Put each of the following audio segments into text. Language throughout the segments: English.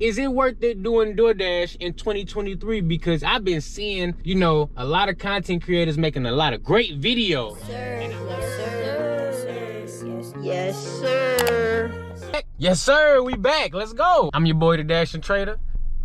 is it worth it doing DoorDash in 2023? Because I've been seeing, you know, a lot of content creators making a lot of great videos. Yes, sir. Yes, sir. We back. Let's go. I'm your boy, the Dashing Trader.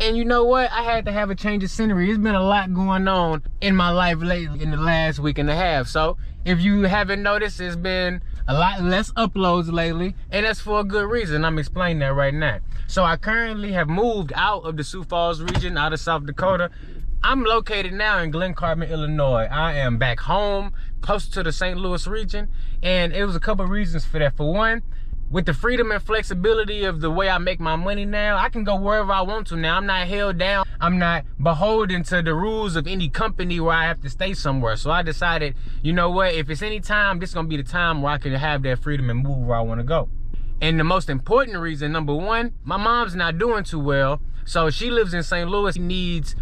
And you know what? I had to have a change of scenery. It's been a lot going on in my life lately in the last week and a half. So if you haven't noticed, it's been a lot less uploads lately. And that's for a good reason. I'm explaining that right now. So I currently have moved out of the Sioux Falls region, out of South Dakota. I'm located now in Glen Carbon, Illinois. I am back home, close to the St. Louis region. And it was a couple of reasons for that. For one, with the freedom and flexibility of the way I make my money now, I can go wherever I want to now. I'm not held down. I'm not beholden to the rules of any company where I have to stay somewhere. So I decided, you know what, if it's any time, this is gonna be the time where I can have that freedom and move where I wanna go. And the most important reason, number one, my mom's not doing too well. So she lives in St. Louis.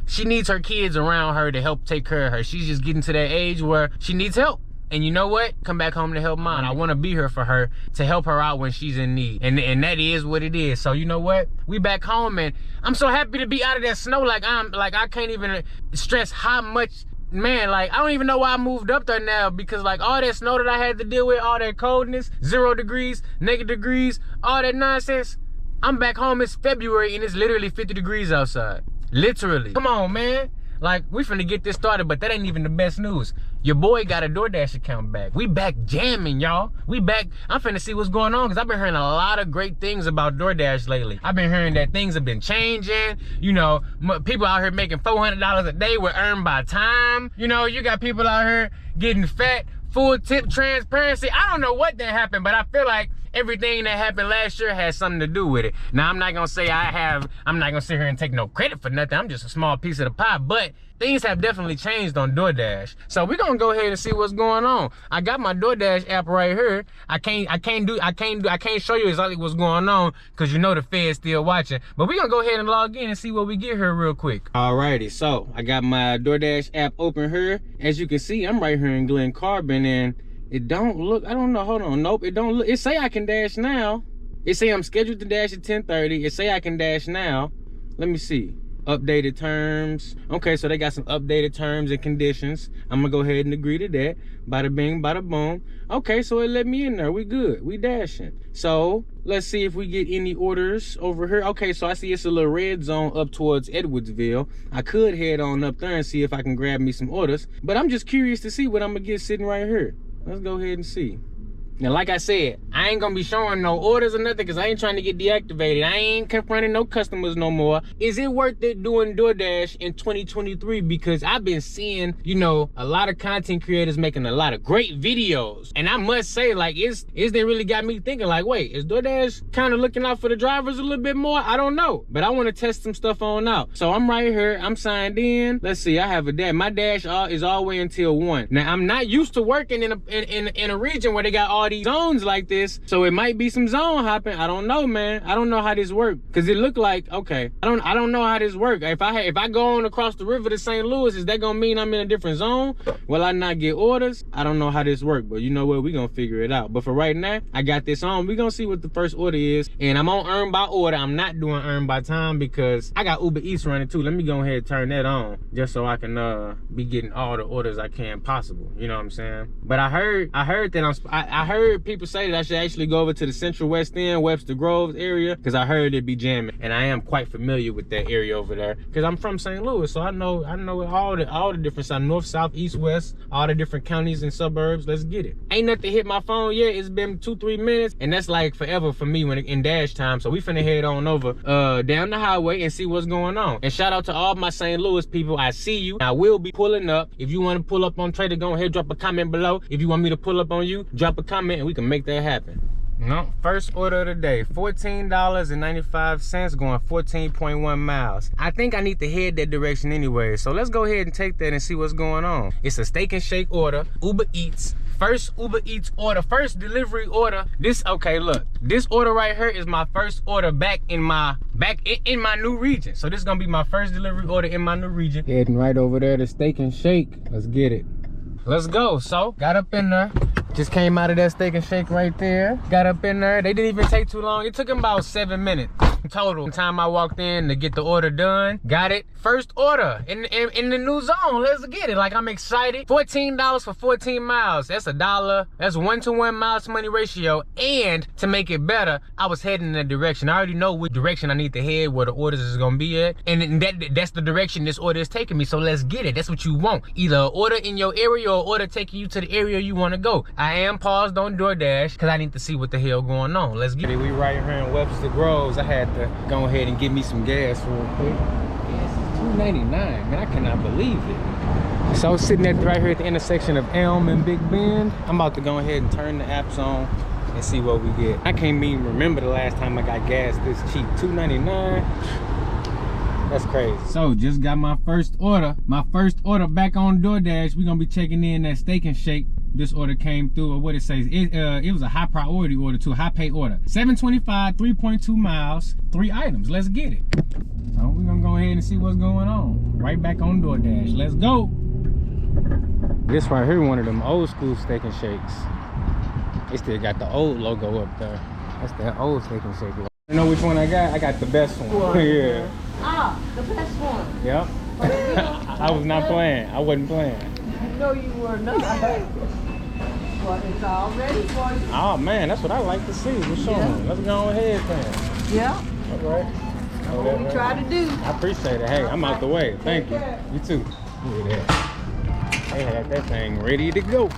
She needs her kids around her to help take care of her. She's just getting to that age where she needs help. And you know what? Come back home to help mom. I want to be here for her, to help her out when she's in need. And that is what it is. So you know what? We back home, and I'm so happy to be out of that snow. Like I can't even stress how much, man, like I don't even know why I moved up there now, because like all that snow that I had to deal with, all that coldness, 0 degrees, negative degrees, all that nonsense. I'm back home. It's February and it's literally 50 degrees outside. Literally. Come on, man. Like, we finna get this started, but that ain't even the best news. Your boy got a DoorDash account back. We back jamming, y'all. We back. I'm finna see what's going on, because I've been hearing a lot of great things about DoorDash lately. I've been hearing that things have been changing. You know, people out here making $400 a day with earned by time. You know, you got people out here getting fat, full tip transparency. I don't know what that happened, but I feel like everything that happened last year has something to do with it. Now, I'm not gonna say I'm not gonna sit here and take no credit for nothing. I'm just a small piece of the pie, but things have definitely changed on DoorDash. So we're gonna go ahead and see what's going on. I got my DoorDash app right here. I can't show you exactly what's going on, because you know the Fed's still watching. But we're gonna go ahead and log in and see what we get here real quick. Alrighty, so I got my DoorDash app open here. As you can see, I'm right here in Glen Carbon, and it don't look, I don't know, hold on, nope, it don't look, it say I can dash now. It say I'm scheduled to dash at 10:30. It say I can dash now. Let me see, updated terms. Okay, so they got some updated terms and conditions. I'm gonna go ahead and agree to that. Bada bing, bada boom. Okay, so it let me in there, we good, we dashing. So let's see if we get any orders over here. Okay, so I see it's a little red zone up towards Edwardsville. I could head on up there and see if I can grab me some orders, but I'm just curious to see what I'm gonna get sitting right here. Let's go ahead and see. Now, like I said, I ain't gonna be showing no orders or nothing, because I ain't trying to get deactivated. I ain't confronting no customers no more. Is it worth it doing DoorDash in 2023? Because I've been seeing, you know, a lot of content creators making a lot of great videos. And I must say, like, it's they really got me thinking, like, wait, is DoorDash kind of looking out for the drivers a little bit more? I don't know. But I want to test some stuff on out. So I'm right here. I'm signed in. Let's see. I have a dash. My dash is all the way until 1. Now, I'm not used to working in a region where they got all these zones like this, so it might be some zone hopping. I don't know, man. I don't know how this works, because it looked like, okay, I don't know how this works. If I go on across the river to St. Louis, is that gonna mean I'm in a different zone? Will I not get orders? I don't know how this works, but you know what, we gonna figure it out. But for right now, I got this on. We gonna see what the first order is, and I'm on earn by order. I'm not doing earn by time, because I got Uber Eats running too. Let me go ahead and turn that on, just so I can be getting all the orders I can possible. You know what I'm saying? But I heard that I heard people say that I should actually go over to the Central West End, Webster Groves area, because I heard it be jamming, and I am quite familiar with that area over there, because I'm from St. Louis, so I know all the different sides, north, south, east, west, all the different counties and suburbs. Let's get it. Ain't nothing hit my phone yet. It's been 2-3 minutes, and that's like forever for me when in dash time. So we finna head on over down the highway and see what's going on. And shout out to all my St. Louis people. I see you. I will be pulling up. If you want to pull up on Trader, go ahead, drop a comment below. If you want me to pull up on you, drop a comment and we can make that happen. No, first order of the day, $14.95, going 14.1 miles. I think I need to head that direction anyway, so let's go ahead and take that and see what's going on. It's a steak and shake order, Uber Eats. First Uber Eats order, first delivery order. Okay, look, this order right here is my first order back in my new region. So this is gonna be my first delivery order in my new region. Heading right over there to Steak and Shake. Let's get it. Let's go. So got up in there. Just came out of that Steak and Shake right there. Got up in there. They didn't even take too long. It took them about 7 minutes. total time I walked in to get the order done. Got it. First order in the new zone. Let's get it. Like, I'm excited. $14 for 14 miles. That's $1. That's 1-to-1 miles to money ratio. And to make it better, I was heading in that direction. I already know which direction I need to head, where the orders is gonna be at. And that's the direction this order is taking me. So let's get it. That's what you want. Either an order in your area or order taking you to the area you want to go. I am paused on DoorDash because I need to see what the hell going on. Let's get it. We right here in Webster Groves. I had to go ahead and get me some gas real quick. $2.99, man, I cannot believe it. So I was sitting right here at the intersection of Elm and Big Bend. I'm about to go ahead and turn the apps on and see what we get. I can't even remember the last time I got gas this cheap. $2.99. That's crazy. So just got my first order. My first order back on DoorDash. We're gonna be checking in that Steak and Shake. This order came through, or what it says. It was a high priority order too, high pay order. $7.25, 3.2 miles, 3 items. Let's get it. So we're gonna go ahead and see what's going on. Right back on DoorDash. Let's go. This right here, one of them old school Steak and Shakes. They still got the old logo up there. That's that old Steak and Shake. You know which one I got? I got the best one. Yeah. Ah, the best one. Yep. I was not playing. I wasn't playing. No, you were not. Well, it's all ready for you. Oh man, that's what I like to see. What's on? Let's go ahead then. Yeah. All right. That's what we try to do. I appreciate it. Hey, I'm out the way. Thank you. You too. Look at that. They had that thing ready to go.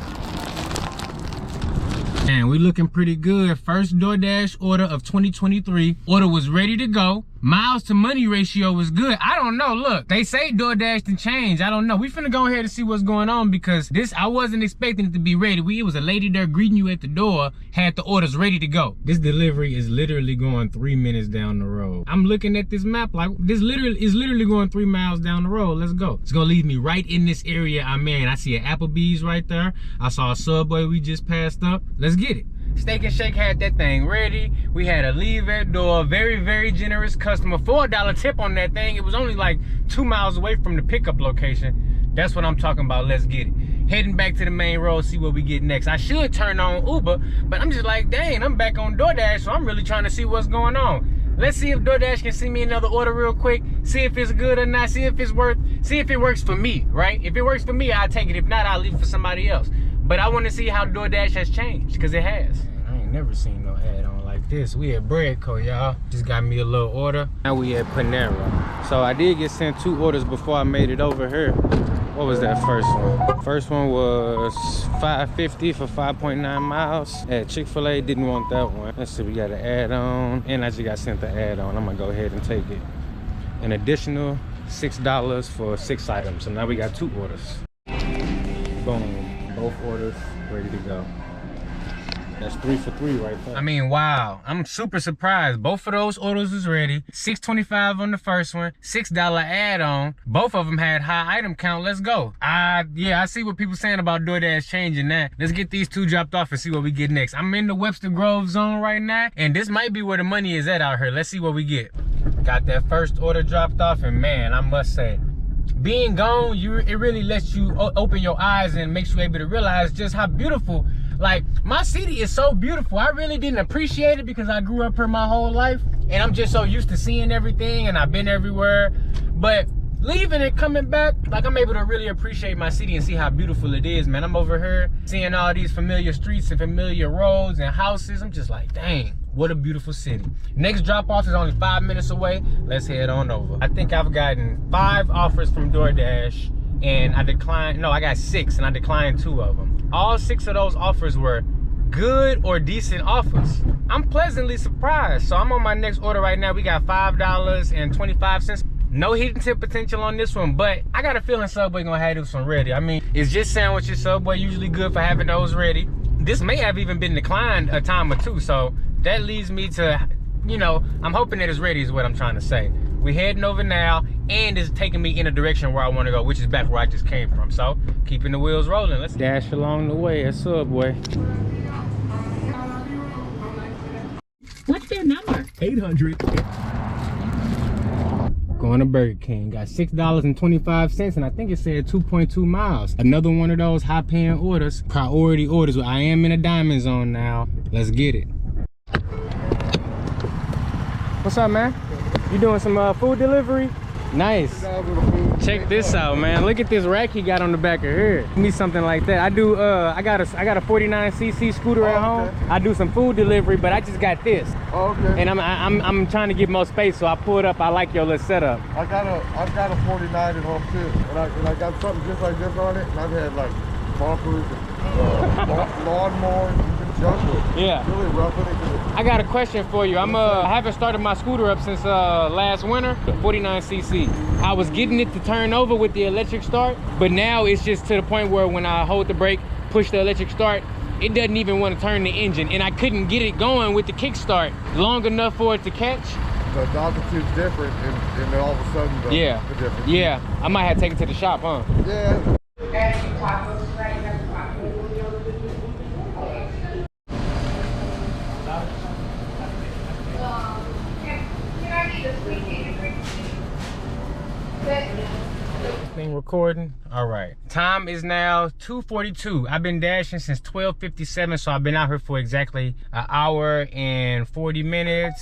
Man, we looking pretty good. First DoorDash order of 2023. Order was ready to go. Miles to money ratio was good. I don't know. Look, they say DoorDash can change. I don't know. We finna go ahead and see what's going on because this, I wasn't expecting it to be ready. It was a lady there greeting you at the door, had the orders ready to go. This delivery is literally going 3 minutes down the road. I'm looking at this map like this is literally going 3 miles down the road. Let's go. It's gonna leave me right in this area I'm in. I see an Applebee's right there. I saw a Subway we just passed up. Let's get it. Steak and Shake had that thing ready. We had a leave at door, very, very generous customer. $4 tip on that thing. It was only like 2 miles away from the pickup location. That's what I'm talking about. Let's get it. Heading back to the main road, see what we get next. I should turn on Uber, but I'm just like, dang, I'm back on DoorDash, so I'm really trying to see what's going on. Let's see if DoorDash can send me another order real quick. See if it's good or not. See if it's see if it works for me, right? If it works for me, I'll take it. If not, I'll leave it for somebody else. But I want to see how DoorDash has changed, because it has. I ain't never seen no add-on like this. We at Breadco, y'all. Just got me a little order. Now we at Panera. So I did get sent 2 orders before I made it over here. What was that first one? First one was $5.50 for 5.9 miles. At Chick-fil-A, didn't want that one. Let's see, we got an add-on. And I just got sent the add-on. I'm gonna go ahead and take it. An additional $6 for 6 items. So now we got 2 orders. Boom. Both orders ready to go. That's 3 for 3 right there. I mean, wow. I'm super surprised. Both of those orders was ready. $6.25 on the first one. $6 add-on. Both of them had high item count. Let's go. Yeah, I see what people saying about DoorDash changing that. Let's get these 2 dropped off and see what we get next. I'm in the Webster Grove zone right now, and this might be where the money is at out here. Let's see what we get. Got that first order dropped off, and man, I must say, being gone, it really lets you open your eyes and makes you able to realize just how beautiful, like, my city is so beautiful. I really didn't appreciate it because I grew up here my whole life and I'm just so used to seeing everything and I've been everywhere. But leaving and coming back, like, I'm able to really appreciate my city and see how beautiful it is, man. I'm over here seeing all these familiar streets and familiar roads and houses. I'm just like, dang, what a beautiful city. Next drop off is only 5 minutes away. Let's head on over. I think I've gotten 5 offers from DoorDash and I declined, no, I got 6 and I declined 2 of them. All 6 of those offers were good or decent offers. I'm pleasantly surprised. So I'm on my next order right now. We got $5.25. No hidden tip potential on this one, but I got a feeling Subway gonna have this one ready. I mean, it's just sandwiches. Subway usually good for having those ready. This may have even been declined a time or 2, so that leads me to, you know, I'm hoping that it's ready is what I'm trying to say. We're heading over now, and it's taking me in a direction where I want to go, which is back where I just came from. So, keeping the wheels rolling. Let's dash along the way at Subway. What's their number? 800. Going to Burger King. Got $6.25, and I think it said 2.2 miles. Another one of those high-paying orders, priority orders. I am in a diamond zone now. Let's get it. What's up, man? You doing some food delivery? Nice. Check this out, man. Look at this rack he got on the back of here. Give me something like that. I do. I got a 49cc scooter at home. I do some food delivery, but I just got this. Okay. And I'm trying to get more space, so I pulled up. I like your little setup. I've got a 49 at home too, and I got something just like this on it, and I've had like bumpers and lawnmowers and junk with it. Yeah. Really roughing it. I got a question for you. I haven't started my scooter up since last winter. 49cc. I was getting it to turn over with the electric start, but now it's just to the point where when I hold the brake, push the electric start, it doesn't even want to turn the engine, and I couldn't get it going with the kickstart long enough for it to catch. The altitude's different, and then all of a sudden the difference. Yeah. I might have to take it to the shop, huh? Yeah. Thing recording. All right, time is now 2:42. I've been dashing since 12:57, so I've been out here for exactly an hour and 40 minutes,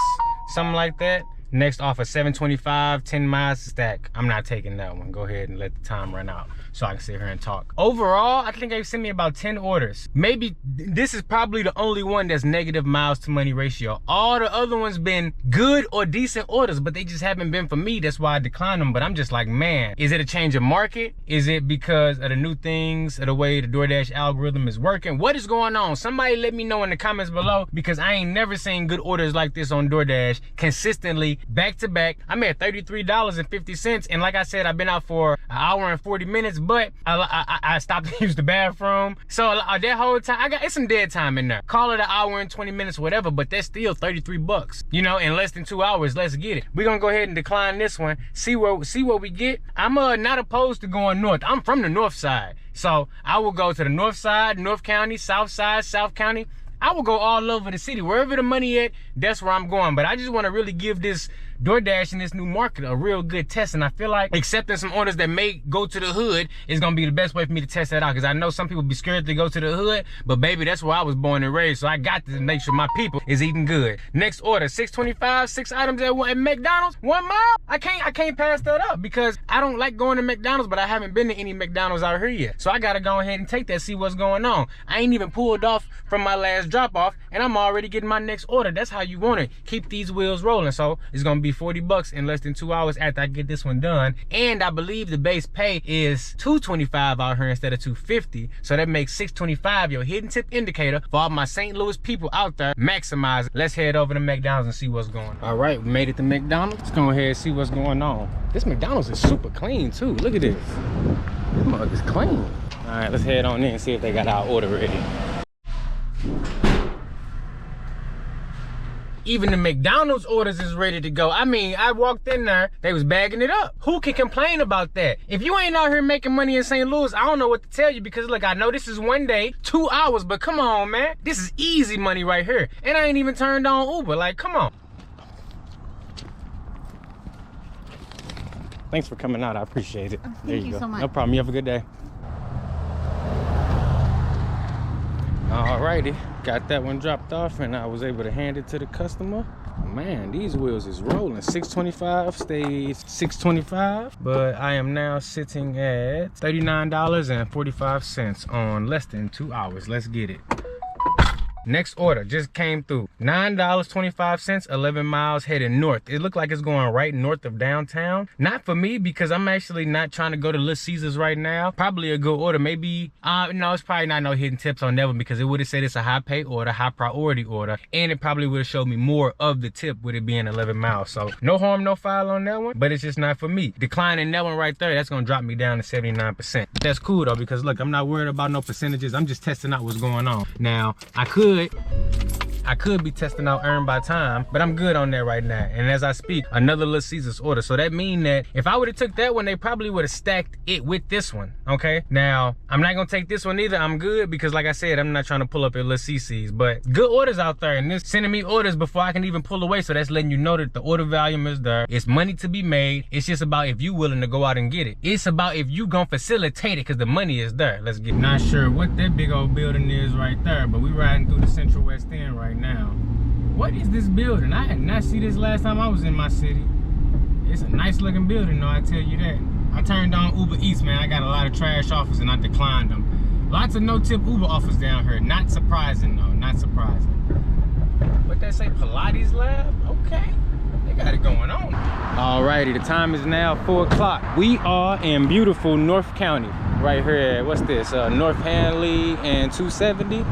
something like that. Next offer, 725, 10 miles stack. I'm not taking that one. Go ahead and let the time run out so I can sit here and talk. Overall, I think they've sent me about 10 orders. Maybe this is probably the only one that's negative miles to money ratio. All the other ones been good or decent orders, but they just haven't been for me. That's why I declined them. But I'm just like, man, is it a change of market? Is it because of the new things, of the way the DoorDash algorithm is working? What is going on? Somebody let me know in the comments below, because I ain't never seen good orders like this on DoorDash consistently. Back to back. I'm at $33.50, and like I said, I've been out for an hour and 40 minutes, but I stopped to use the bathroom. So that whole time, it's some dead time in there. Call it an hour and 20 minutes, whatever, but that's still 33 bucks. You know, in less than 2 hours, let's get it. We're gonna go ahead and decline this one, see what we get. I'm not opposed to going north. I'm from the north side, so I will go to the north side, North County, south side, South County. I will go all over the city. Wherever the money at, that's where I'm going. But I just want to really give this DoorDash and this new market a real good test. And I feel like accepting some orders that may go to the hood is going to be the best way for me to test that out. Because I know some people be scared to go to the hood. But baby, that's where I was born and raised. So I got to make sure my people is eating good. Next order, 625, 6 items at McDonald's, 1 mile. I can't pass that up because I don't like going to McDonald's, but I haven't been to any McDonald's out here yet. So I got to go ahead and take that, see what's going on. I ain't even pulled off from my last drop off, and I'm already getting my next order. That's how you want it. Keep these wheels rolling. So it's gonna be 40 bucks in less than 2 hours after I get this one done. And I believe the base pay is $225 out here instead of $250. So that makes $625 your hidden tip indicator for all my St. Louis people out there. Maximize it. Let's head over to McDonald's and see what's going on. All right, we made it to McDonald's. Let's go ahead and see what's going on. This McDonald's is super clean too. Look at this. This mug is clean. All right, let's head on in and see if they got our order ready. Even the McDonald's orders is ready to go. I mean, I walked in there, they was bagging it up. Who can complain about that? If you ain't out here making money in St. Louis, I don't know what to tell you, because look, I know this is 1 day, 2 hours, but come on, man. This is easy money right here. And I ain't even turned on Uber, like, come on. Thanks for coming out, I appreciate it. Thank you so much. No problem, you have a good day. Alrighty, got that one dropped off and I was able to hand it to the customer. Man, these wheels is rolling. 625 stays 625, but I am now sitting at $39.45 on less than 2 hours. Let's get it. Next order just came through. $9.25, 11 miles heading north. It looked like it's going right north of downtown. Not for me, because I'm actually not trying to go to Little Caesars right now. Probably a good order. Maybe, no, it's probably not no hidden tips on that one, because it would have said it's a high pay order, high priority order. And it probably would have showed me more of the tip with it being 11 miles. So no harm, no foul on that one, but it's just not for me. Declining that one right there, that's gonna drop me down to 79%. That's cool though, because look, I'm not worried about no percentages. I'm just testing out what's going on. Now, I could be testing out earn by time, but I'm good on that right now. And as I speak, another Little Caesars order. So that means that if I would have took that one, they probably would have stacked it with this one, okay? Now, I'm not gonna take this one either. I'm good, because like I said, I'm not trying to pull up at Little CC's, but good orders out there, and this sending me orders before I can even pull away. So that's letting you know that the order volume is there. It's money to be made. It's just about if you willing to go out and get it. It's about if you gonna facilitate it, because the money is there. Let's get, not sure what that big old building is right there, but we riding through the Central West End right now. What is this building? I did not see this last time I was in my city. It's a nice looking building though, I tell you that. I turned on Uber Eats, man. I got a lot of trash offers and I declined them. Lots of no-tip Uber offers down here. Not surprising though, not surprising. What they say, Pilates lab? Okay, they got it going on. Alrighty, the time is now 4 o'clock. We are in beautiful North County, right here at, what's this, North Hanley and 270.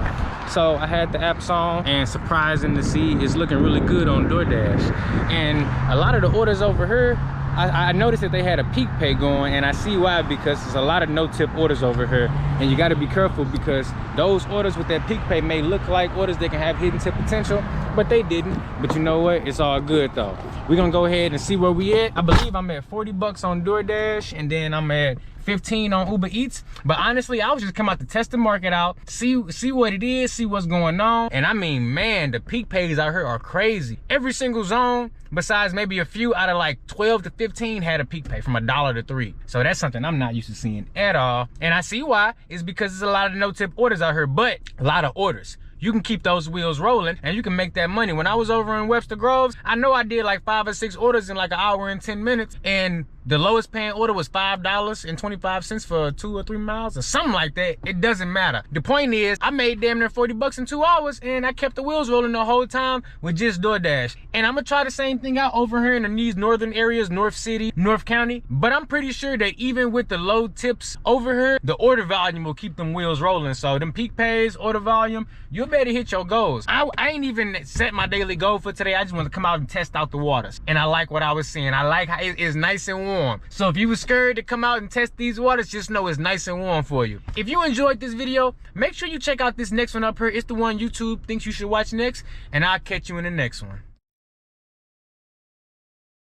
So I had the apps on, and surprising to see, it's looking really good on DoorDash. And a lot of the orders over here, I noticed that they had a peak pay going, and I see why, because there's a lot of no-tip orders over here, and you got to be careful because those orders with that peak pay may look like orders that can have hidden tip potential, but they didn't. But you know what? It's all good though. We're gonna go ahead and see where we at. I believe I'm at 40 bucks on DoorDash, and then I'm at 15 on Uber Eats. But honestly, I was just come out to test the market out, see what it is, see what's going on. And I mean, man, the peak pays out here are crazy. Every single zone, besides maybe a few out of like 12 to 15, had a peak pay from $1 to $3. So that's something I'm not used to seeing at all. And I see why. It's because there's a lot of no-tip orders out here, but a lot of orders. You can keep those wheels rolling and you can make that money. When I was over in Webster Groves, I know I did like 5 or 6 orders in like an hour and 10 minutes. And the lowest paying order was $5.25 for 2 or 3 miles or something like that. It doesn't matter. The point is, I made damn near 40 bucks in 2 hours and I kept the wheels rolling the whole time with just DoorDash. And I'm gonna try the same thing out over here in these northern areas, North City, North County. But I'm pretty sure that even with the low tips over here, the order volume will keep them wheels rolling. So them peak pays, order volume, you better hit your goals. I ain't even set my daily goal for today. I just want to come out and test out the waters. And I like what I was seeing. I like how it is nice and warm. So if you were scared to come out and test these waters, just know it's nice and warm for you. If you enjoyed this video, make sure you check out this next one up here. It's the one YouTube thinks you should watch next. And I'll catch you in the next one.